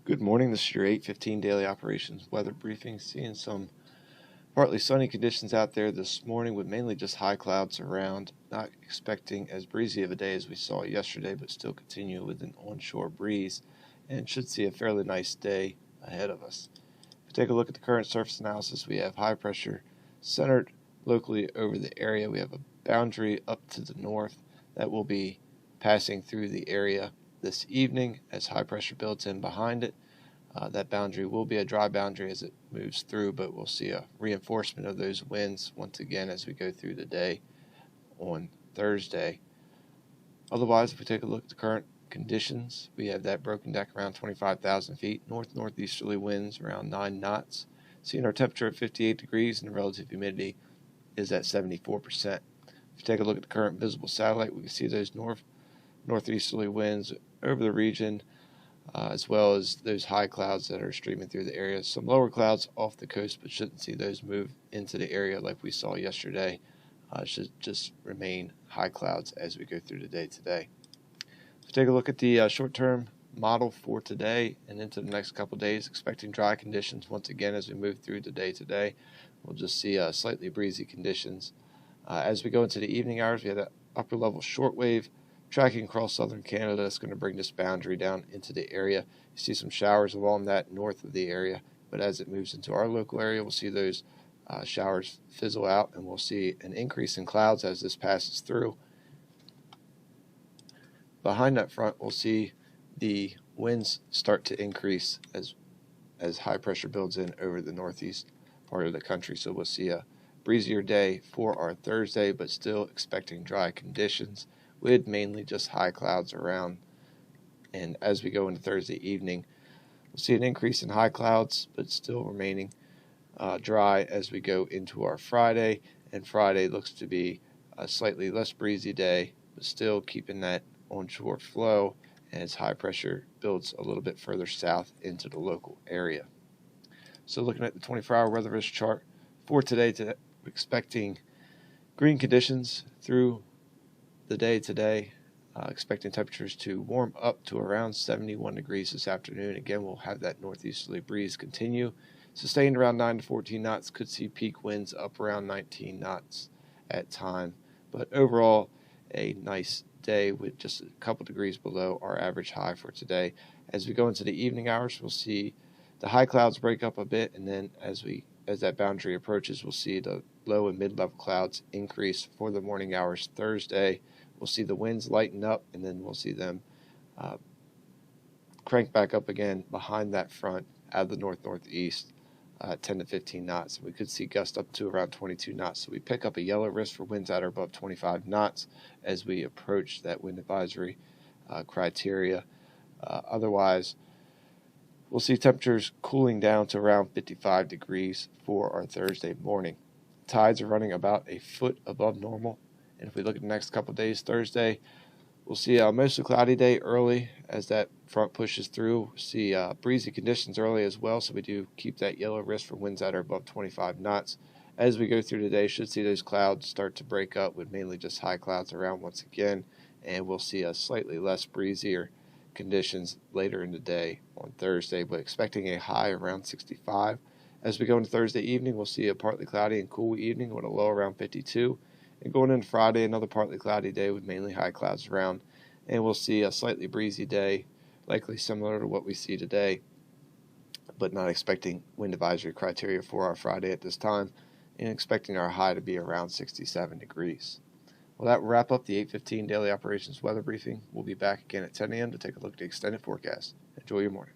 Good morning, this is your 8:15 daily operations weather briefing. Seeing some partly sunny conditions out there this morning with mainly just high clouds around. Not expecting as breezy of a day as we saw yesterday, but still continue with an onshore breeze and should see a fairly nice day ahead of us. If we take a look at the current surface analysis, we have high pressure centered locally over the area. We have a boundary up to the north that will be passing through the area this evening as high pressure builds in behind it. That boundary will be a dry boundary as it moves through, but we'll see a reinforcement of those winds once again as we go through the day on Thursday. Otherwise, if we take a look at the current conditions, we have that broken deck around 25,000 feet, northeasterly winds around 9 knots. Seeing our temperature at 58 degrees and the relative humidity is at 74%. If you take a look at the current visible satellite, we can see those northeasterly winds over the region, as well as those high clouds that are streaming through the area. Some lower clouds off the coast, but shouldn't see those move into the area like we saw yesterday. Should just remain high clouds as we go through the day today. If we take a look at the short-term model for today and into the next couple days, expecting dry conditions once again as we move through the day today. We'll just see slightly breezy conditions. As we go into the evening hours, we have that upper-level shortwave tracking across southern Canada. That's going to bring this boundary down into the area. You see some showers along that north of the area, but as it moves into our local area, we'll see those showers fizzle out, and we'll see an increase in clouds as this passes through. Behind that front, we'll see the winds start to increase as high pressure builds in over the northeast part of the country. So we'll see a breezier day for our Thursday, but still expecting dry conditions with mainly just high clouds around. And as we go into Thursday evening, we'll see an increase in high clouds, but still remaining dry as we go into our Friday. And Friday looks to be a slightly less breezy day, but still keeping that onshore flow as high pressure builds a little bit further south into the local area. So looking at the 24-hour weather risk chart for today, we're expecting green conditions through the day today, expecting temperatures to warm up to around 71 degrees this afternoon. Again, we'll have that northeasterly breeze continue, sustained around 9 to 14 knots. Could see peak winds up around 19 knots at time, but overall a nice day with just a couple degrees below our average high for today. As we go into the evening hours, we'll see the high clouds break up a bit, and then as that boundary approaches, we'll see the low and mid-level clouds increase for the morning hours Thursday. We'll see the winds lighten up, and then we'll see them crank back up again behind that front out of the northeast, 10 to 15 knots. We could see gusts up to around 22 knots. So we pick up a yellow risk for winds that are above 25 knots as we approach that wind advisory criteria. Otherwise, we'll see temperatures cooling down to around 55 degrees for our Thursday morning. Tides are running about a foot above normal. And if we look at the next couple of days, Thursday, we'll see a mostly cloudy day early as that front pushes through. We'll see breezy conditions early as well, so we do keep that yellow risk for winds that are above 25 knots. As we go through the day, should see those clouds start to break up with mainly just high clouds around once again, and we'll see a slightly less breezier conditions later in the day on Thursday, but expecting a high around 65. As we go into Thursday evening, we'll see a partly cloudy and cool evening with a low around 52. And going into Friday, another partly cloudy day with mainly high clouds around. And we'll see a slightly breezy day, likely similar to what we see today, but not expecting wind advisory criteria for our Friday at this time, and expecting our high to be around 67 degrees. Well, that will wrap up the 8:15 daily operations weather briefing. We'll be back again at 10 a.m. to take a look at the extended forecast. Enjoy your morning.